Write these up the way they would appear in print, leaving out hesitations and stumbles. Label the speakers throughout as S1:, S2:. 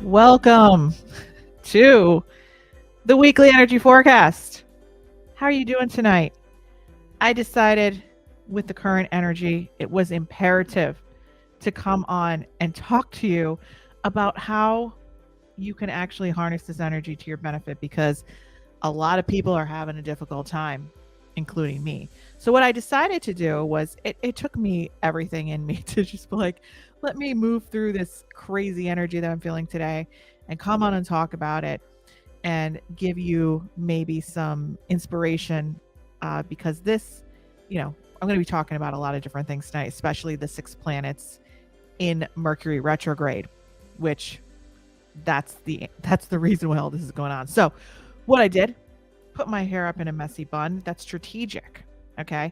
S1: Welcome to the weekly energy forecast. How are you doing tonight? I decided with the current energy, it was imperative to come on and talk to you about how you can actually harness this energy to your benefit, because a lot of people are having a difficult time, including me. So what I decided to do was it took me everything in me to just be like, let me move through this crazy energy that I'm feeling today and come on and talk about it and give you maybe some inspiration, because this, I'm going to be talking about a lot of different things tonight, especially the 6 planets in Mercury Retrograde, which that's the reason why all this is going on. So what I did, put my hair up in a messy bun. That's strategic. Okay.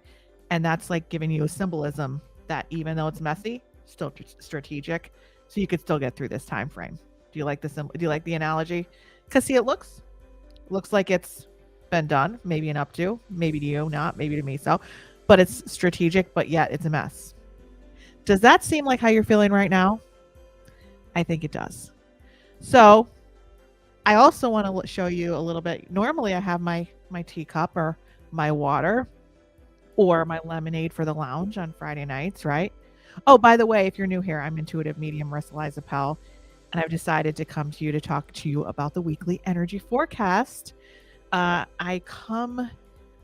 S1: And that's like giving you a symbolism that even though it's messy, still strategic. So you could still get through this time frame. Do you like do you like the analogy? Because see, it looks like it's been done, maybe an updo, maybe to you, not maybe to me. So, but it's strategic, but yet it's a mess. Does that seem like how you're feeling right now? I think it does. So I also want to show you a little bit. Normally I have my teacup or my water or my lemonade for the lounge on Friday nights, right? Oh, by the way, if you're new here, I'm intuitive medium Marisa Liza Pell, and I've decided to come to you to talk to you about the weekly energy forecast. I come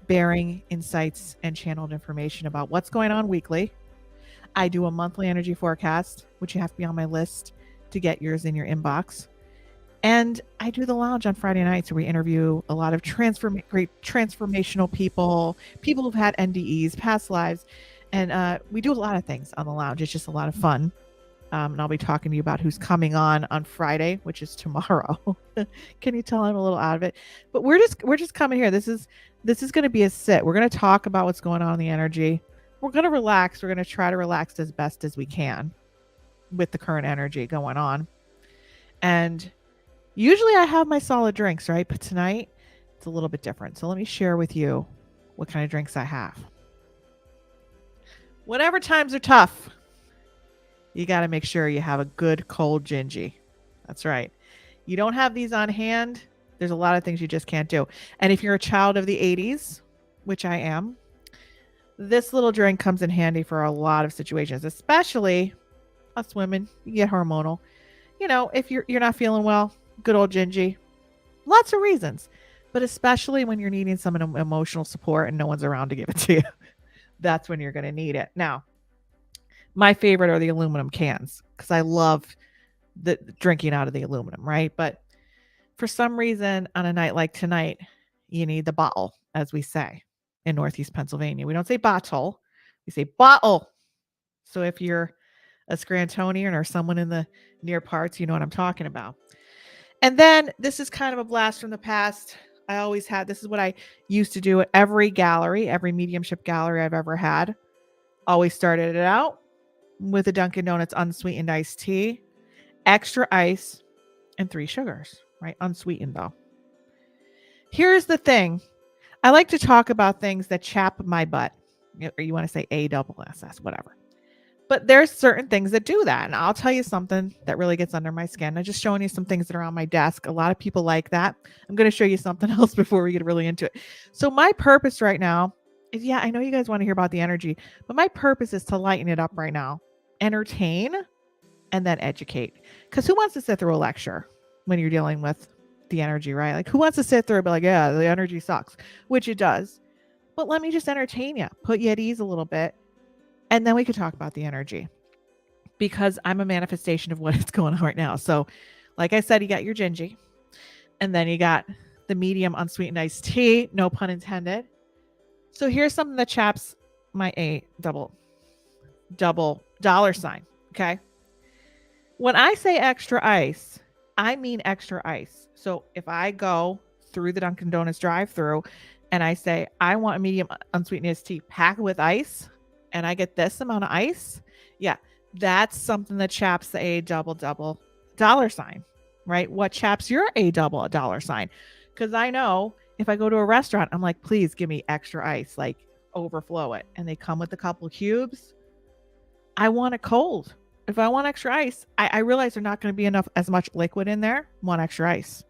S1: bearing insights and channeled information about what's going on weekly. I do a monthly energy forecast, which you have to be on my list to get yours in your inbox. And I do the lounge on Friday nights where we interview a lot of great transformational people who've had NDEs, past lives. And we do a lot of things on the lounge. It's just a lot of fun. And I'll be talking to you about who's coming on Friday, which is tomorrow. Can you tell I'm a little out of it? But we're just coming here. This is going to be a sit. We're going to talk about what's going on in the energy. We're going to relax. We're going to try to relax as best as we can with the current energy going on. And usually I have my solid drinks, right? But tonight it's a little bit different. So let me share with you what kind of drinks I have. Whenever times are tough, you got to make sure you have a good cold Gingy. That's right. You don't have these on hand, there's a lot of things you just can't do. And if you're a child of the 80s, which I am, this little drink comes in handy for a lot of situations, especially us women. You get hormonal. If you're not feeling well, good old Gingy. Lots of reasons, but especially when you're needing some emotional support and no one's around to give it to you. That's when you're going to need it. Now, my favorite are the aluminum cans because I love the drinking out of the aluminum, right? But for some reason, on a night like tonight, you need the bottle, as we say in Northeast Pennsylvania. We don't say bottle, we say bottle. So if you're a Scrantonian or someone in the near parts, you know what I'm talking about. And then this is kind of a blast from the past. I always had, this is what I used to do at every gallery, every mediumship gallery I've ever had. Always started it out with a Dunkin' Donuts unsweetened iced tea, extra ice, and 3 sugars, right? Unsweetened though. Here's the thing. I like to talk about things that chap my butt. Or you want to say ASSS, whatever. But there's certain things that do that. And I'll tell you something that really gets under my skin. I'm just showing you some things that are on my desk. A lot of people like that. I'm going to show you something else before we get really into it. So my purpose right now is, yeah, I know you guys want to hear about the energy, but my purpose is to lighten it up right now, entertain, and then educate. Because who wants to sit through a lecture when you're dealing with the energy, right? Like, who wants to sit there and be like, yeah, the energy sucks, which it does. But let me just entertain you, put you at ease a little bit, and then we could talk about the energy, because I'm a manifestation of what is going on right now. So, like I said, you got your Gingy, and then you got the medium unsweetened iced tea, no pun intended. So here's something that chaps my double dollar sign. Okay. When I say extra ice, I mean extra ice. So if I go through the Dunkin' Donuts drive-through and I say, I want a medium unsweetened iced tea packed with ice, and I get this amount of ice, yeah, that's something that chaps the A double dollar sign, right? What chaps your A double dollar sign? Because I know if I go to a restaurant, I'm like, please give me extra ice, like overflow it. And they come with a couple of cubes. I want it cold. If I want extra ice, I realize there's not going to be enough as much liquid in there. Want extra ice.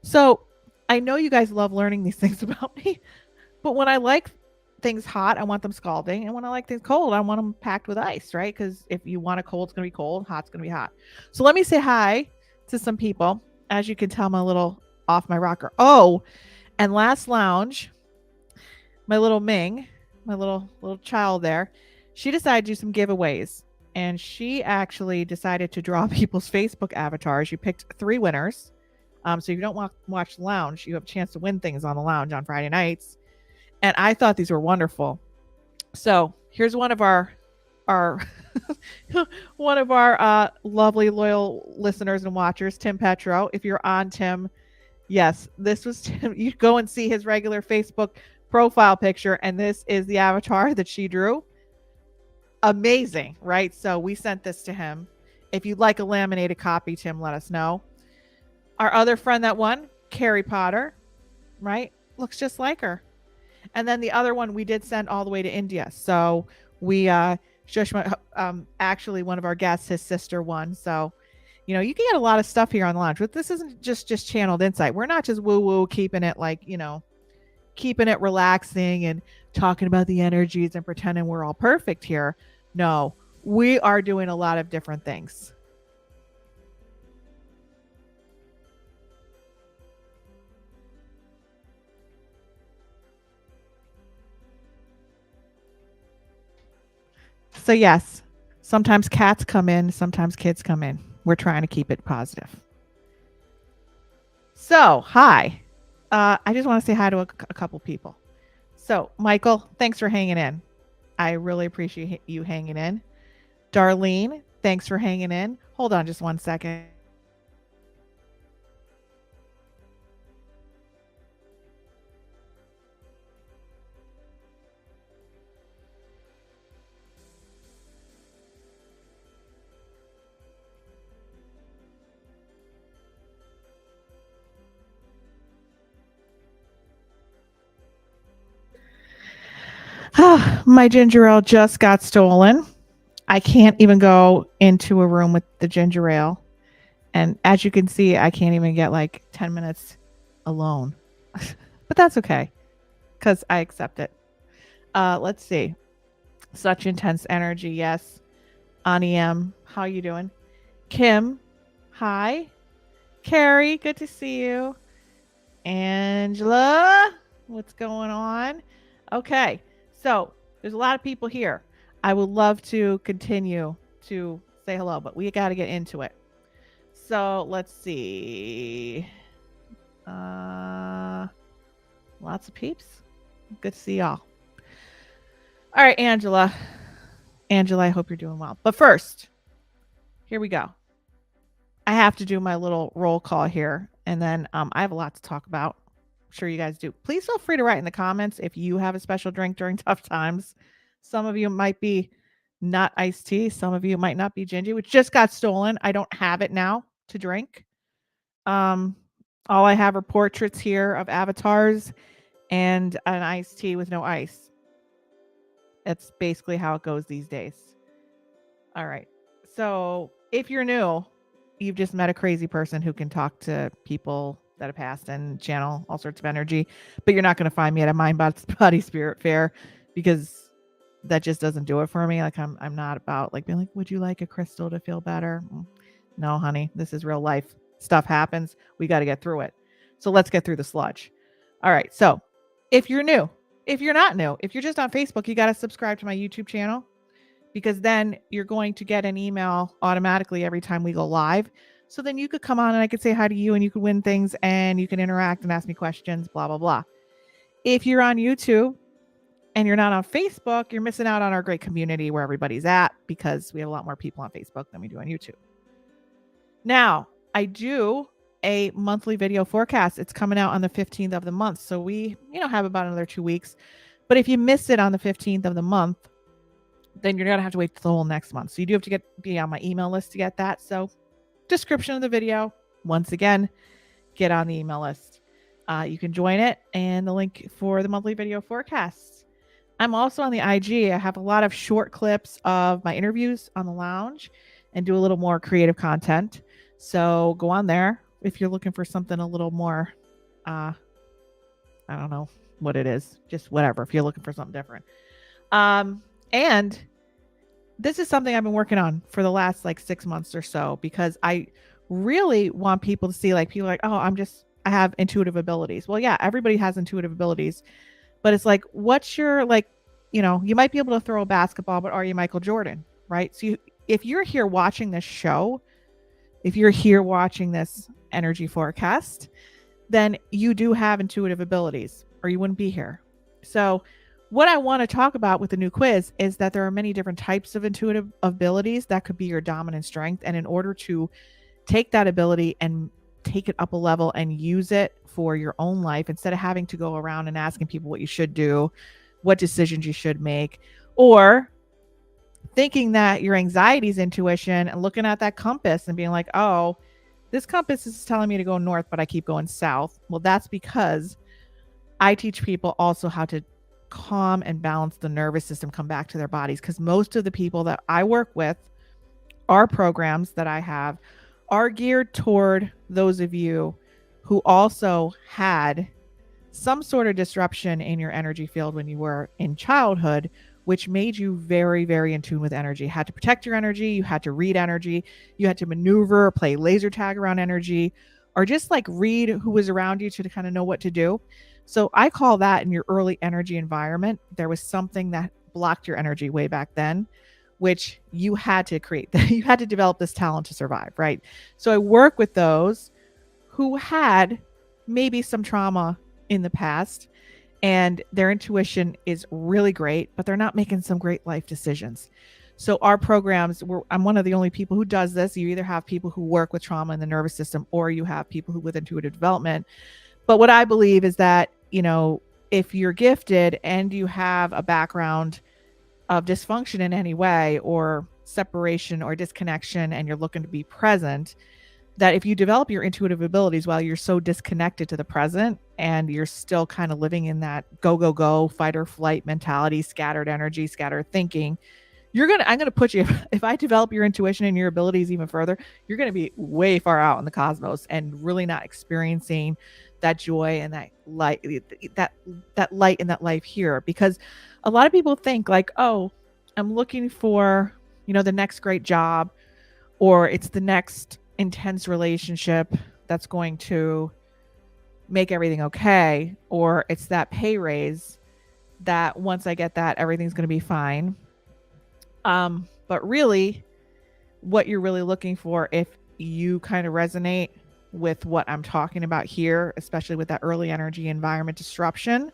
S1: So I know you guys love learning these things about me, but when I like things hot, I want them scalding. And when I like things cold, I want them packed with ice, right? Because if you want it cold, it's going to be cold. Hot's going to be hot. So let me say hi to some people. As you can tell, I'm a little off my rocker. Oh, and last lounge, my little Ming, my little child there, she decided to do some giveaways. And she actually decided to draw people's Facebook avatars. You picked 3 winners. So if you don't watch the lounge, you have a chance to win things on the lounge on Friday nights. And I thought these were wonderful. So here's one of our one of our lovely loyal listeners and watchers, Tim Petro. If you're on, Tim, yes, this was Tim. You go and see his regular Facebook profile picture, and this is the avatar that she drew. Amazing, right? So we sent this to him. If you'd like a laminated copy, Tim, let us know. Our other friend that won, Carrie Potter, right? Looks just like her. And then the other one we did send all the way to India. So we actually one of our guests, his sister won. So, you know, you can get a lot of stuff here on the lounge. But this isn't just channeled insight. We're not just woo-woo keeping it like, you know, keeping it relaxing and talking about the energies and pretending we're all perfect here. No, we are doing a lot of different things. So yes, sometimes cats come in, sometimes kids come in. We're trying to keep it positive. So, hi. I just want to say hi to a couple people. So, Michael, thanks for hanging in. I really appreciate you hanging in. Darlene, thanks for hanging in. Hold on just one second. My ginger ale just got stolen. I can't even go into a room with the ginger ale. And as you can see, I can't even get like 10 minutes alone. But that's okay, because I accept it. Let's see. Such intense energy. Yes. Ani M, how you doing? Kim, hi. Carrie, good to see you. Angela, what's going on? Okay. So there's a lot of people here. I would love to continue to say hello, but we got to get into it. So let's see. Lots of peeps. Good to see y'all. All right, Angela. Angela, I hope you're doing well. But first, here we go. I have to do my little roll call here, and then I have a lot to talk about. I'm sure you guys do. Please feel free to write in the comments if you have a special drink during tough times. Some of you might be not iced tea. Some of you might not be Gingy, which just got stolen. I don't have it now to drink. Um, all I have are portraits here of avatars and an iced tea with no ice. That's basically how it goes these days. All right. So if you're new, you've just met a crazy person who can talk to people that have passed and channel all sorts of energy, but you're not going to find me at a mind body spirit fair because that just doesn't do it for me. Like I'm not about like being like, would you like a crystal to feel better? No, honey, this is real life. Stuff happens. We got to get through it. So let's get through the sludge. All right. So if you're new, if you're not new, if you're just on Facebook, you got to subscribe to my YouTube channel because then you're going to get an email automatically every time we go live. So then you could come on and I could say hi to you and you could win things and you can interact and ask me questions, blah, blah, blah. If you're on YouTube and you're not on Facebook, you're missing out on our great community where everybody's at because we have a lot more people on Facebook than we do on YouTube. Now, I do a monthly video forecast. It's coming out on the 15th of the month. So we, have about another 2 weeks. But if you miss it on the 15th of the month, then you're going to have to wait till the whole next month. So you do have to be on my email list to get that. So description of the video, once again, get on the email list. You can join it and the link for the monthly video forecasts. I'm also on the IG. I have a lot of short clips of my interviews on the lounge and do a little more creative content. So go on there if you're looking for something a little more, I don't know what it is, just whatever, if you're looking for something different. And this is something I've been working on for the last 6 months or so, because I really want people to see people are like, oh, I have intuitive abilities. Well, yeah, everybody has intuitive abilities, but it's like, what's your, you might be able to throw a basketball, but are you Michael Jordan? Right. So if you're here watching this show, if you're here watching this energy forecast, then you do have intuitive abilities or you wouldn't be here. So what I want to talk about with the new quiz is that there are many different types of intuitive abilities that could be your dominant strength. And in order to take that ability and take it up a level and use it for your own life, instead of having to go around and asking people what you should do, what decisions you should make, or thinking that your anxiety is intuition and looking at that compass and being like, oh, this compass is telling me to go north, but I keep going south. Well, that's because I teach people also how to calm and balance the nervous system, come back to their bodies. Because most of the people that I work with, our programs that I have, are geared toward those of you who also had some sort of disruption in your energy field when you were in childhood, which made you very, very in tune with energy. You had to protect your energy. You had to read energy. You had to maneuver, play laser tag around energy, or just read who was around you to kind of know what to do. So I call that in your early energy environment. There was something that blocked your energy way back then, which you had to create. You had to develop this talent to survive, right? So I work with those who had maybe some trauma in the past and their intuition is really great, but they're not making some great life decisions. So our programs, I'm one of the only people who does this. You either have people who work with trauma in the nervous system or you have people who with intuitive development. But what I believe is that, if you're gifted and you have a background of dysfunction in any way or separation or disconnection and you're looking to be present, that if you develop your intuitive abilities while you're so disconnected to the present and you're still kind of living in that go, go, go, fight or flight mentality, scattered energy, scattered thinking, I'm going to put you, if I develop your intuition and your abilities even further, you're going to be way far out in the cosmos and really not experiencing that joy and that light, that light in that life here. Because a lot of people think oh, I'm looking for, the next great job, or it's the next intense relationship that's going to make everything okay, or it's that pay raise that once I get that, everything's going to be fine. But really what you're really looking for, if you kind of resonate with what I'm talking about here, especially with that early energy environment disruption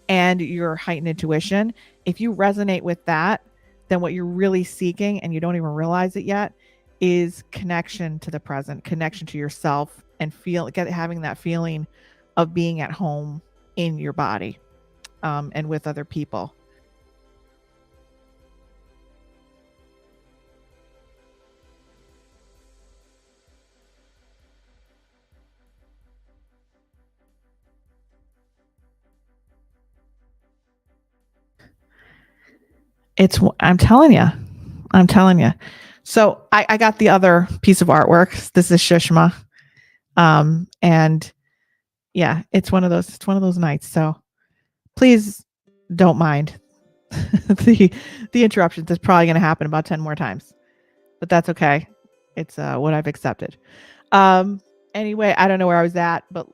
S1: and your heightened intuition, if you resonate with that, then what you're really seeking, and you don't even realize it yet, is connection to the present, connection to yourself, and having that feeling of being at home in your body, and with other people. I'm telling you. So I got the other piece of artwork. This is Shishma. And yeah, it's one of those nights. So please don't mind the interruptions. It's probably going to happen about 10 more times, but that's okay. It's what I've accepted. Anyway, I don't know where I was at, but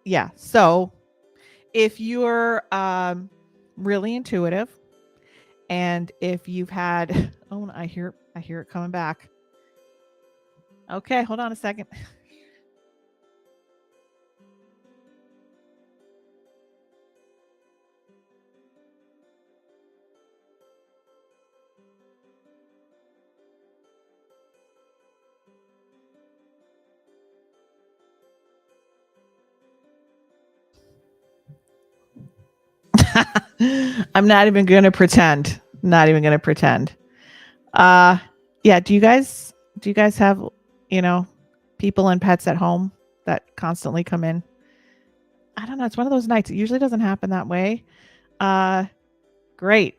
S1: yeah. So if you're really intuitive, and if you've had, oh, I hear it coming back. Okay, hold on a second. I'm not even going to pretend. Not even going to pretend. Yeah, do you guys have, people and pets at home that constantly come in? I don't know, it's one of those nights. It usually doesn't happen that way. Great.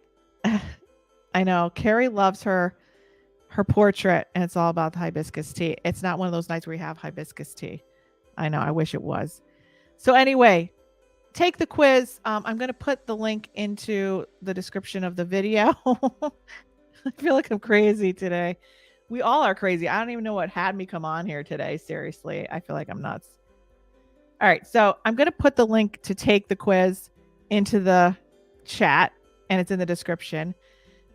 S1: I know Carrie loves her portrait, and it's all about the hibiscus tea. It's not one of those nights where we have hibiscus tea. I know, I wish it was. So anyway, take the quiz. I'm going to put the link into the description of the video. I feel like I'm crazy today. We all are crazy. I don't even know what had me come on here today. Seriously, I feel like I'm nuts. All right, so I'm going to put the link to take the quiz into the chat, and it's in the description.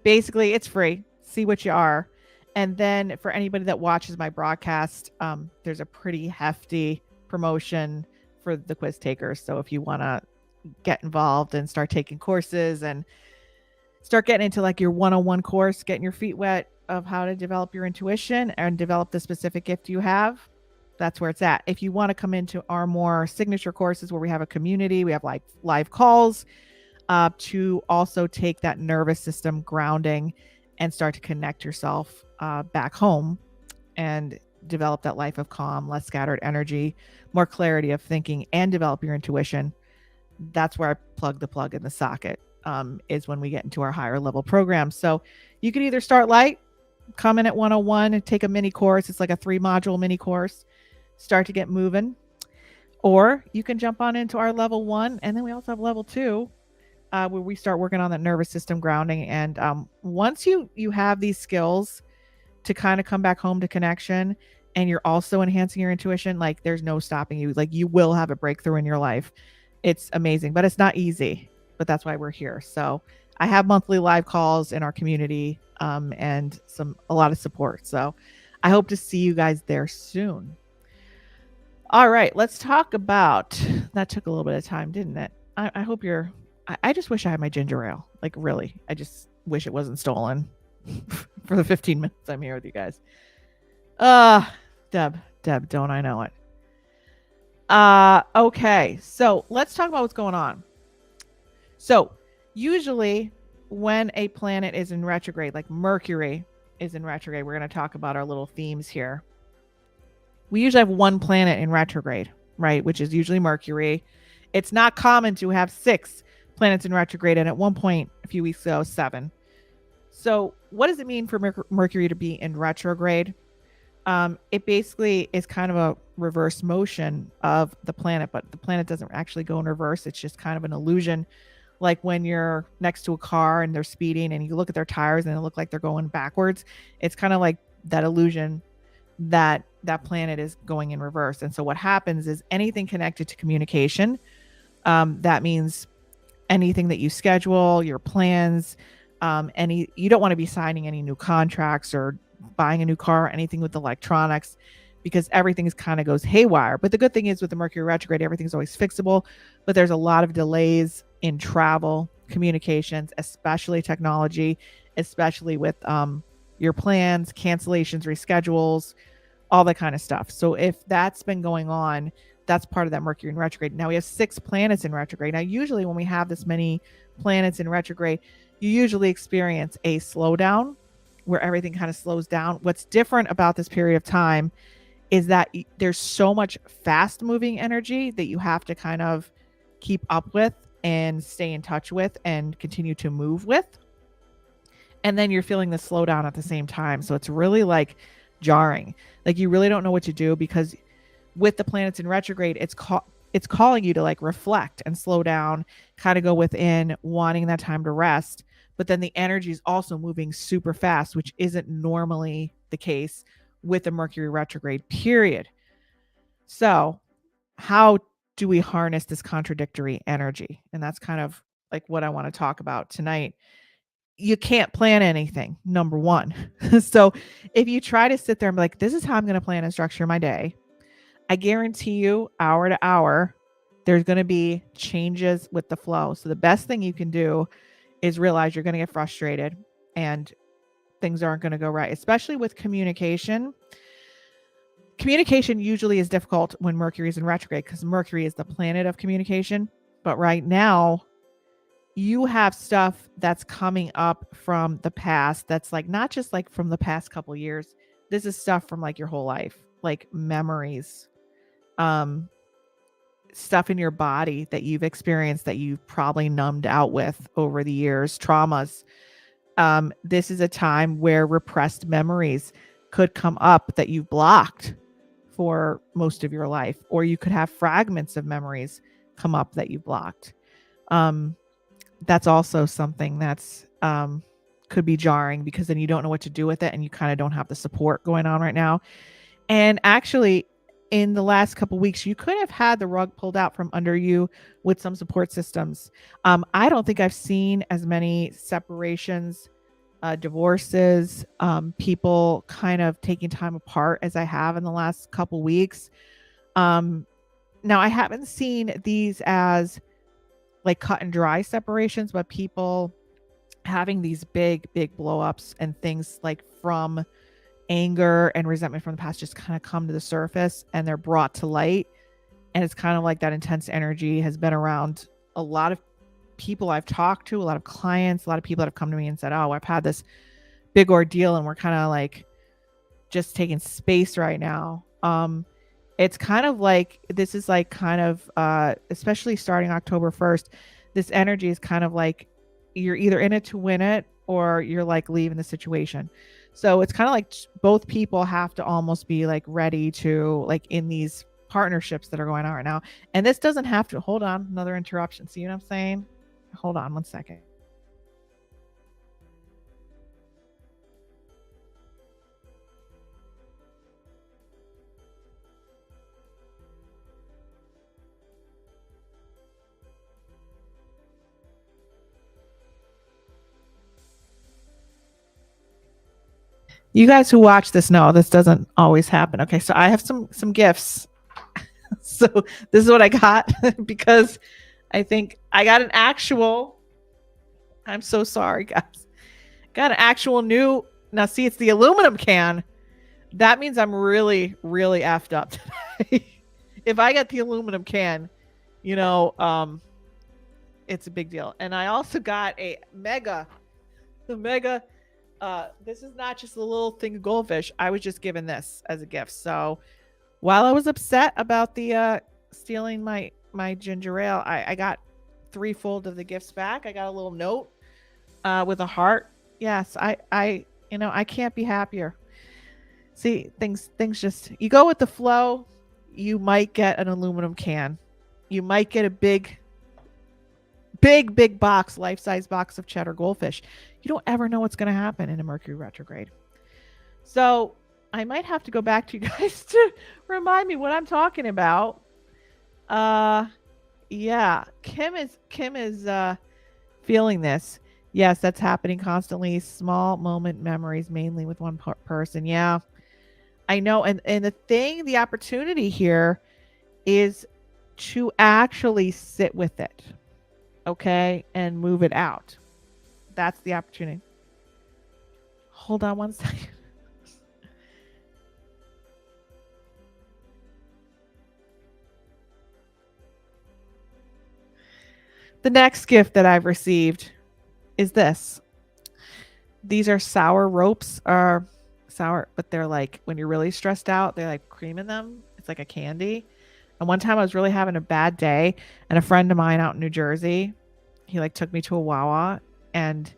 S1: Basically, it's free. See what you are. And then for anybody that watches my broadcast, there's a pretty hefty promotion for the quiz takers. So if you want to get involved and start taking courses and start getting into like your 101 course, getting your feet wet of how to develop your intuition and develop the specific gift you have, that's where it's at. If you want to come into our more signature courses where we have a community, we have like live calls to also take that nervous system grounding and start to connect yourself back home and develop that life of calm, less scattered energy, more clarity of thinking, and develop your intuition. That's where I plug the plug in the socket, is when we get into our higher level programs. So you can either start light, come in at 101 and take a mini course. It's like a 3-module mini course, start to get moving. Or you can jump on into our level 1. And then we also have level 2, where we start working on that nervous system grounding. And once you have these skills to kind of come back home to connection, and you're also enhancing your intuition, like there's no stopping you. Like you will have a breakthrough in your life. It's amazing, but it's not easy. But that's why we're here. So I have monthly live calls in our community, and a lot of support. So I hope to see you guys there soon. All right, let's talk about, that took a little bit of time, didn't it? I hope I just wish I had my ginger ale. Like really, I just wish it wasn't stolen for the 15 minutes I'm here with you guys. Deb, don't I know it? Okay, so let's talk about what's going on. So usually when a planet is in retrograde, like Mercury is in retrograde, we're going to talk about our little themes here. We usually have one planet in retrograde, right? Which is usually Mercury. It's not common to have 6 planets in retrograde, and at one point a few weeks ago, 7. So what does it mean for Mercury to be in retrograde? It basically is kind of a reverse motion of the planet, but the planet doesn't actually go in reverse. It's just kind of an illusion. Like when you're next to a car and they're speeding and you look at their tires and they look like they're going backwards. It's kind of like that illusion that that planet is going in reverse. And so what happens is anything connected to communication, that means anything that you schedule, your plans, you don't want to be signing any new contracts or buying a new car, anything with electronics, because everything kind of goes haywire. But the good thing is with the Mercury retrograde, everything's always fixable, but there's a lot of delays in travel, communications, especially technology, especially with your plans, cancellations, reschedules, all that kind of stuff. So if that's been going on, that's part of that Mercury in retrograde. Now we have 6 planets in retrograde. Now, usually when we have this many planets in retrograde, you usually experience a slowdown where everything kind of slows down. What's different about this period of time is that there's so much fast moving energy that you have to kind of keep up with and stay in touch with and continue to move with. And then you're feeling the slowdown at the same time. So it's really like jarring. Like you really don't know what to do, because with the planets in retrograde, it's calling you to like reflect and slow down, kind of go within, wanting that time to rest. But then the energy is also moving super fast, which isn't normally the case with the Mercury retrograde period. So, how do we harness this contradictory energy? And that's kind of like what I want to talk about tonight. You can't plan anything, number one. So, if you try to sit there and be like, this is how I'm going to plan and structure my day, I guarantee you, hour to hour, there's going to be changes with the flow. So, the best thing you can do is realize you're going to get frustrated and things aren't going to go right, especially with communication. Communication usually is difficult when Mercury is in retrograde, because Mercury is the planet of communication. But right now, you have stuff that's coming up from the past that's like not just like from the past couple years. This is stuff from like your whole life, like memories, stuff in your body that you've experienced that you've probably numbed out with over the years, traumas. This is a time where repressed memories could come up that you've blocked for most of your life, or you could have fragments of memories come up that you blocked. That's also something that's could be jarring, because then you don't know what to do with it, and you kind of don't have the support going on right now. And actually, in the last couple of weeks, you could have had the rug pulled out from under you with some support systems. I don't think I've seen as many separations, divorces, people kind of taking time apart as I have in the last couple weeks. Now, I haven't seen these as like cut and dry separations, but people having these big blow ups and things like from anger and resentment from the past just kind of come to the surface, and they're brought to light. And it's kind of like that intense energy has been around a lot of people I've talked to, a lot of clients, a lot of people that have come to me and said, oh, I've had this big ordeal and we're kind of like just taking space right now. It's kind of like, this is like kind of, especially starting October 1st, this energy is kind of like you're either in it to win it, or you're like leaving the situation. So it's kind of like both people have to almost be like ready to like in these partnerships that are going on right now. And this doesn't have to, hold on, another interruption. See what I'm saying? Hold on one second. You guys who watch this know this doesn't always happen. Okay, so I have some gifts. So this is what I got because I think I got an actual, I'm so sorry guys. Got an actual new, now see, it's the aluminum can. That means I'm really effed up today. If I get the aluminum can, you know, it's a big deal. And I also got a mega, this is not just a little thing of goldfish. I was just given this as a gift. So while I was upset about the stealing my ginger ale, I got threefold of the gifts back. I got a little note with a heart. Yes, I you know, I can't be happier. See, things just, you go with the flow. You might get an aluminum can. You might get a big box, life-size box of cheddar goldfish. You don't ever know what's going to happen in a Mercury retrograde. So I might have to go back to you guys to remind me what I'm talking about. Yeah, Kim is feeling this. Yes, that's happening constantly. Small moment memories, mainly with one person. Yeah, I know. And the opportunity here is to actually sit with it, okay, and move it out. That's the opportunity. Hold on one second. The next gift that I've received is this. These are sour ropes, are sour, but they're like, when you're really stressed out, they're like cream in them. It's like a candy. And one time I was really having a bad day, and a friend of mine out in New Jersey, he like took me to a Wawa, and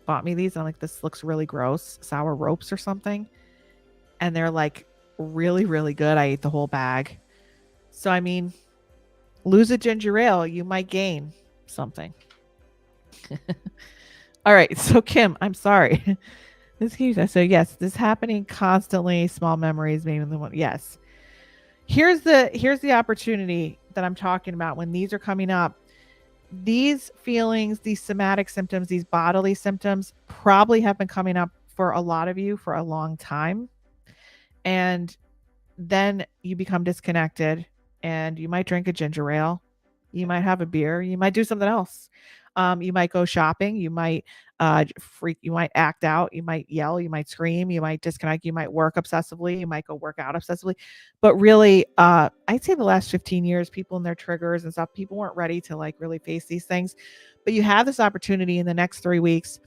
S1: bought me these. I'm like, this looks really gross, sour ropes or something. And they're like really, really good. I ate the whole bag. So, I mean, lose a ginger ale, you might gain something. All right. So, Kim, I'm sorry. This keeps, so yes, this happening constantly. Small memories, maybe the one. Yes. Here's the opportunity that I'm talking about when these are coming up. These feelings, these somatic symptoms, these bodily symptoms probably have been coming up for a lot of you for a long time. And then you become disconnected and you might drink a ginger ale. You might have a beer. You might do something else. You might go shopping. You might freak. You might act out. You might yell. You might scream. You might disconnect. You might work obsessively. You might go work out obsessively. But really, I'd say the last 15 years, people and their triggers and stuff, people weren't ready to like really face these things. But you have this opportunity in the next 3 weeks,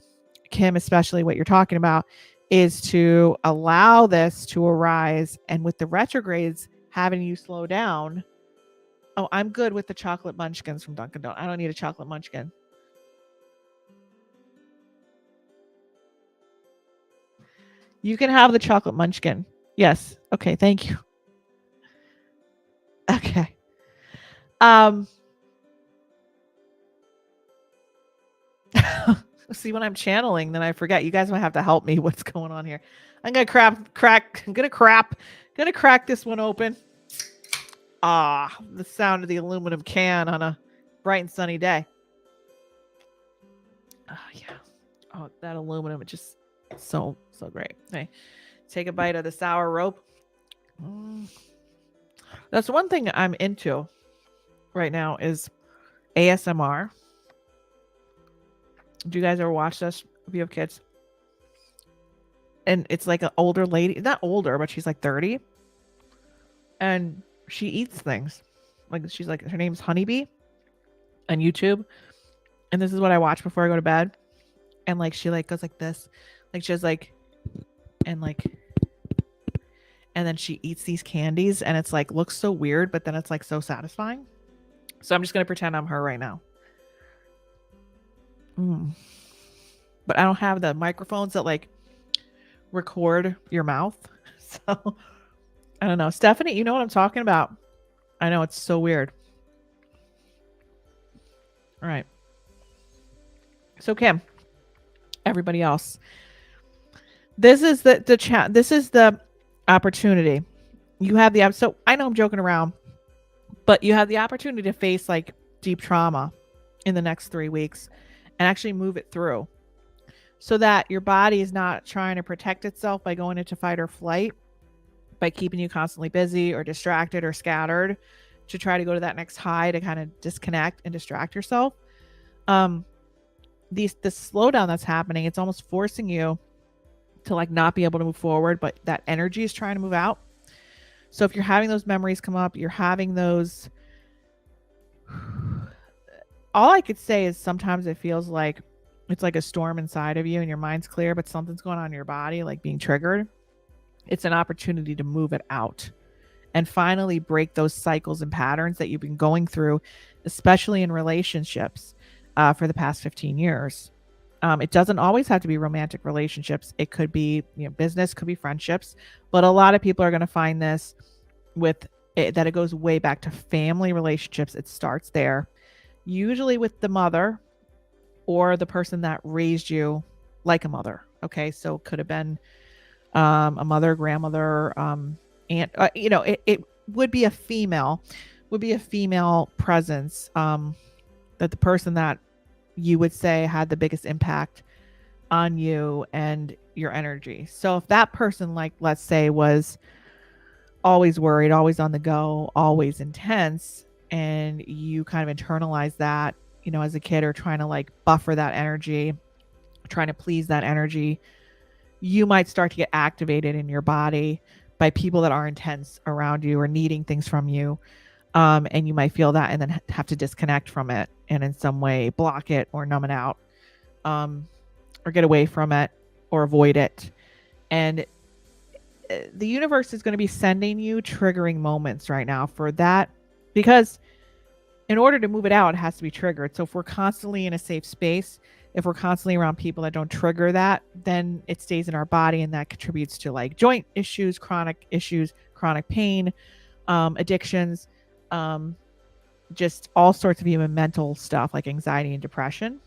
S1: Kim, especially what you're talking about, is to allow this to arise. And with the retrogrades having you slow down. Oh, I'm good with the chocolate munchkins from Dunkin' Donuts. I don't need a chocolate munchkin. You can have the chocolate munchkin. Yes. Okay. Thank you. Okay. See, when I'm channeling, then I forget. You guys might have to help me. What's going on here? I'm gonna crack this one open. Ah, the sound of the aluminum can on a bright and sunny day. Oh yeah. Oh, that aluminum, it just so great. Okay. Take a bite of the sour rope. That's one thing I'm into right now is ASMR. Do you guys ever watch this if you have kids? And it's like an older lady, not older, but she's like 30. And she eats things. Like she's like, her name's Honeybee on YouTube. And this is what I watch before I go to bed. And like she like goes like this. Like she has like and then she eats these candies and it's like looks so weird, but then it's like so satisfying. So I'm just gonna pretend I'm her right now. But I don't have the microphones that like record your mouth. So I don't know. Stephanie, you know what I'm talking about. I know it's so weird. All right. So Kim, everybody else, this is the chat. This is the opportunity. You have the so I know I'm joking around, but you have the opportunity to face like deep trauma in the next 3 weeks and actually move it through so that your body is not trying to protect itself by going into fight or flight, by keeping you constantly busy or distracted or scattered to try to go to that next high to kind of disconnect and distract yourself. The slowdown that's happening, it's almost forcing you to like not be able to move forward, but that energy is trying to move out. So if you're having those memories come up, you're having those, all I could say is sometimes it feels like it's like a storm inside of you and your mind's clear, but something's going on in your body, like being triggered. It's an opportunity to move it out and finally break those cycles and patterns that you've been going through, especially in relationships for the past 15 years. It doesn't always have to be romantic relationships. It could be, business, could be friendships, but a lot of people are going to find this with it, that it goes way back to family relationships. It starts there, usually with the mother or the person that raised you like a mother. Okay. So it could have been a mother, grandmother, aunt, it would be a female presence, that the person that you would say had the biggest impact on you and your energy. So if that person, like, let's say, was always worried, always on the go, always intense, and you kind of internalize that, as a kid, or trying to like buffer that energy, trying to please that energy, you might start to get activated in your body by people that are intense around you or needing things from you. And you might feel that and then have to disconnect from it and in some way block it or numb it out, or get away from it or avoid it. And the universe is going to be sending you triggering moments right now for that, because in order to move it out, it has to be triggered. So if we're constantly in a safe space, if we're constantly around people that don't trigger that, then it stays in our body, and that contributes to like joint issues, chronic pain, addictions, just all sorts of even mental stuff like anxiety and depression.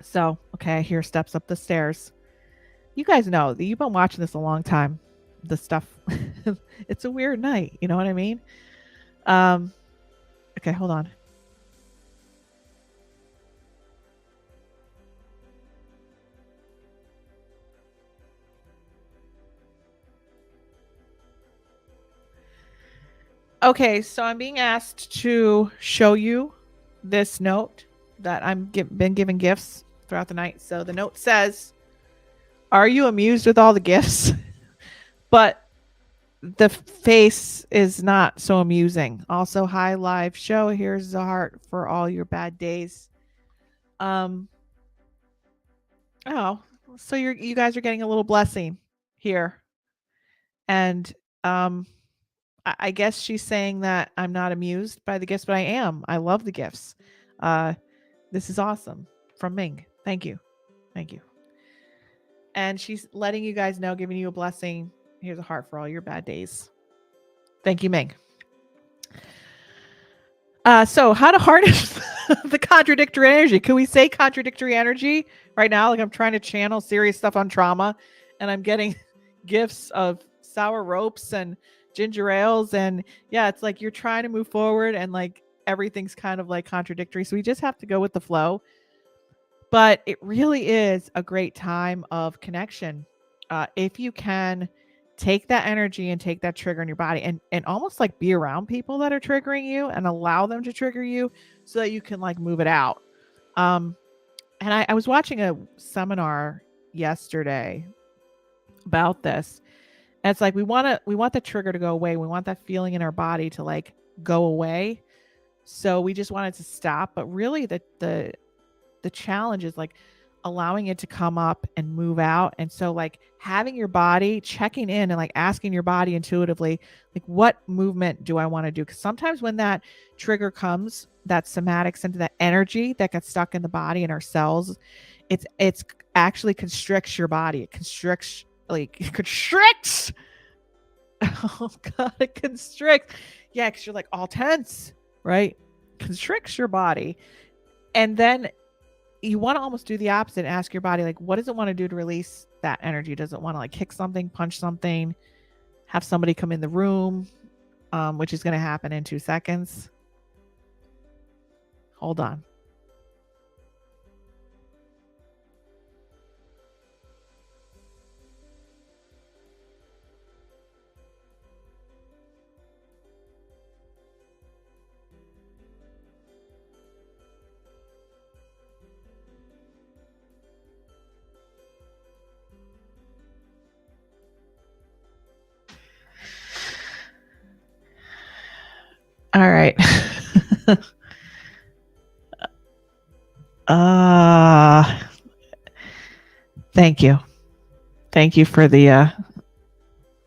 S1: So, okay, I hear steps up the stairs. You guys know that you've been watching this a long time. The stuff, it's a weird night. You know what I mean? Okay, hold on. Okay, so I'm being asked to show you this note that been given gifts throughout the night. So the note says, "Are you amused with all the gifts?" But the face is not so amusing. Also, hi live show. Here's the heart for all your bad days. Oh, so you guys are getting a little blessing here, and I guess she's saying that I'm not amused by the gifts, but I am. I love the gifts. This is awesome from Ming. Thank you. Thank you. And she's letting you guys know, giving you a blessing. Here's a heart for all your bad days. Thank you, Ming. So how to harness the contradictory energy? Can we say contradictory energy right now? Like I'm trying to channel serious stuff on trauma, and I'm getting gifts of sour ropes and ginger ales, and yeah, it's like you're trying to move forward, and like everything's kind of like contradictory. So we just have to go with the flow. But it really is a great time of connection. If you can take that energy and take that trigger in your body and almost like be around people that are triggering you and allow them to trigger you so that you can like move it out. And I was watching a seminar yesterday about this. And it's like we want the trigger to go away. We want that feeling in our body to like go away. So we just want it to stop. But really the challenge is like allowing it to come up and move out. And so like having your body checking in and like asking your body intuitively, like what movement do I want to do? Because sometimes when that trigger comes, that somatic center, that energy that gets stuck in the body and our cells, it's actually constricts your body. It constricts. Oh God, it constricts. Yeah, because you're like all tense, right? Constricts your body. And then you want to almost do the opposite. Ask your body, like, what does it want to do to release that energy? Does it want to like kick something, punch something, have somebody come in the room, which is going to happen in 2 seconds. Hold on. All right. Thank you. Thank you for the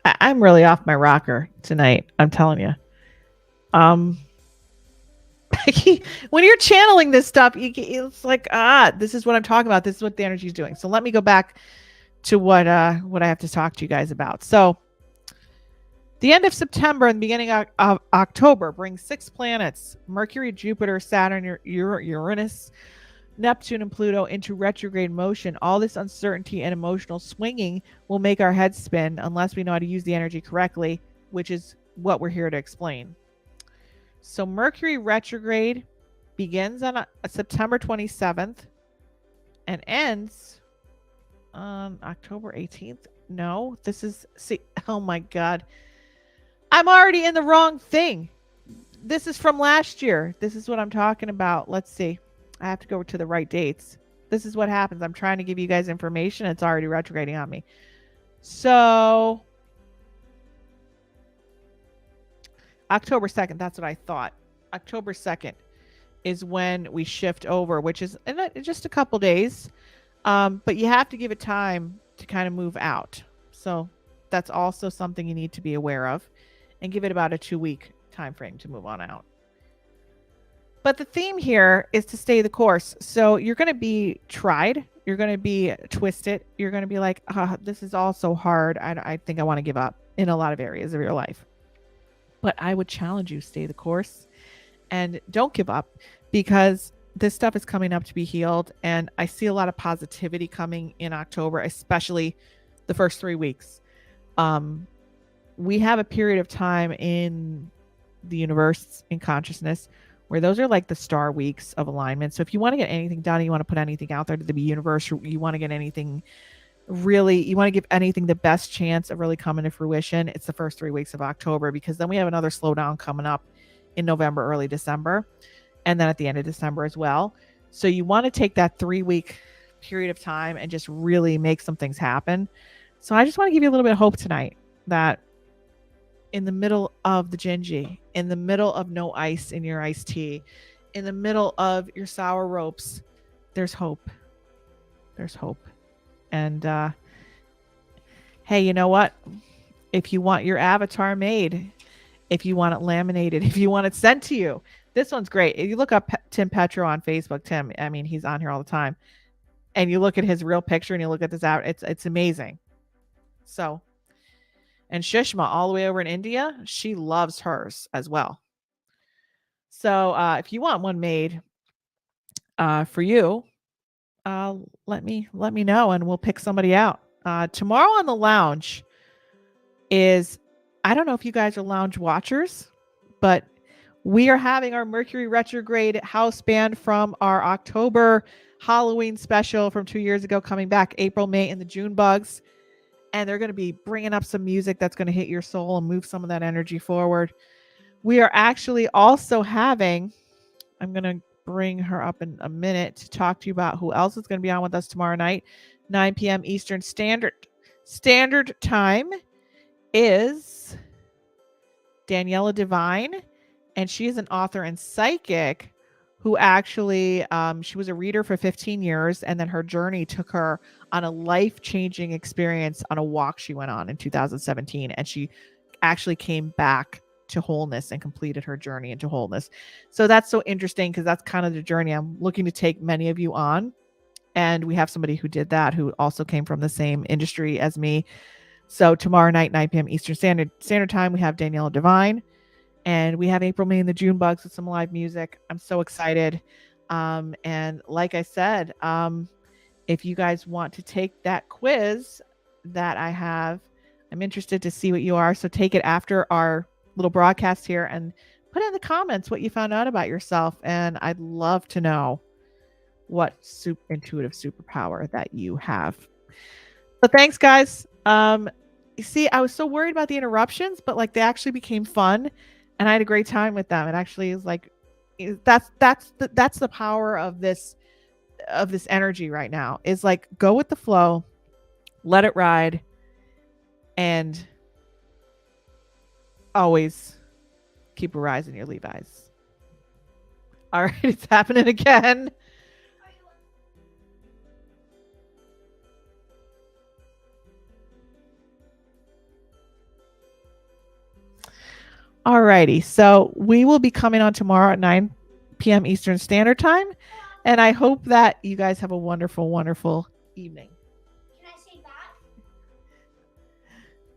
S1: I'm really off my rocker tonight. I'm telling you. When you're channeling this stuff, it's like, this is what I'm talking about. This is what the energy is doing. So let me go back to what I have to talk to you guys about. So the end of September and the beginning of October brings 6 planets, Mercury, Jupiter, Saturn, Uranus, Neptune, and Pluto into retrograde motion. All this uncertainty and emotional swinging will make our heads spin unless we know how to use the energy correctly, which is what we're here to explain. So Mercury retrograde begins on September 27th and ends on October 18th. No, oh my God. I'm already in the wrong thing. This is from last year. This is what I'm talking about. Let's see. I have to go to the right dates. This is what happens. I'm trying to give you guys information. It's already retrograding on me. So October 2nd, that's what I thought. October 2nd is when we shift over, which is in just a couple days. But you have to give it time to kind of move out. So that's also something you need to be aware of, and give it about a 2-week time frame to move on out. But the theme here is to stay the course. So you're going to be tried. You're going to be twisted. You're going to be like, this is all so hard. I think I want to give up in a lot of areas of your life. But I would challenge you, stay the course and don't give up, because this stuff is coming up to be healed. And I see a lot of positivity coming in October, especially the first 3 weeks. We have a period of time in the universe, in consciousness, where those are like the star weeks of alignment. So if you want to get anything done, you want to put anything out there to the universe, you want to get anything really, you want to give anything the best chance of really coming to fruition, it's the first 3 weeks of October, because then we have another slowdown coming up in November, early December, and then at the end of December as well. So you want to take that 3-week period of time and just really make some things happen. So I just want to give you a little bit of hope tonight that in the middle of the Gingy, in the middle of no ice in your iced tea, in the middle of your sour ropes, there's hope. There's hope. And hey, you know what? If you want your avatar made, if you want it laminated, if you want it sent to you, this one's great. If you look up Tim Petro on Facebook, Tim, I mean, he's on here all the time, and you look at his real picture and you look at this out, it's amazing. So, and Shishma all the way over in India, she loves hers as well. So if you want one made for you, let me know and we'll pick somebody out. Tomorrow on the lounge is, I don't know if you guys are lounge watchers, but we are having our Mercury Retrograde house band from our October Halloween special from 2 years ago coming back, April, May, and the June bugs. And they're going to be bringing up some music that's going to hit your soul and move some of that energy forward. We are actually also having, I'm going to bring her up in a minute to talk to you about who else is going to be on with us tomorrow night. 9 p.m. Eastern Standard Time is Daniela Divine, and she is an author and psychic who actually, she was a reader for 15 years, and then her journey took her on a life-changing experience on a walk she went on in 2017, and she actually came back to wholeness and completed her journey into wholeness. So that's so interesting, because that's kind of the journey I'm looking to take many of you on. And we have somebody who did that, who also came from the same industry as me. So tomorrow night, 9 p.m. Eastern Standard Time, we have Daniela Divine, and we have April, May, and the June bugs with some live music. I'm so excited. And like I said, if you guys want to take that quiz that I have, I'm interested to see what you are. So take it after our little broadcast here and put in the comments what you found out about yourself. And I'd love to know what intuitive superpower that you have. So thanks, guys. You see, I was so worried about the interruptions, but like they actually became fun, and I had a great time with them. It actually is like, that's the power of this energy right now, is like, go with the flow, let it ride, and always keep a rise in your Levi's. All right, it's happening again. Alrighty, so we will be coming on tomorrow at 9 p.m. Eastern Standard Time, and I hope that you guys have a wonderful, wonderful evening.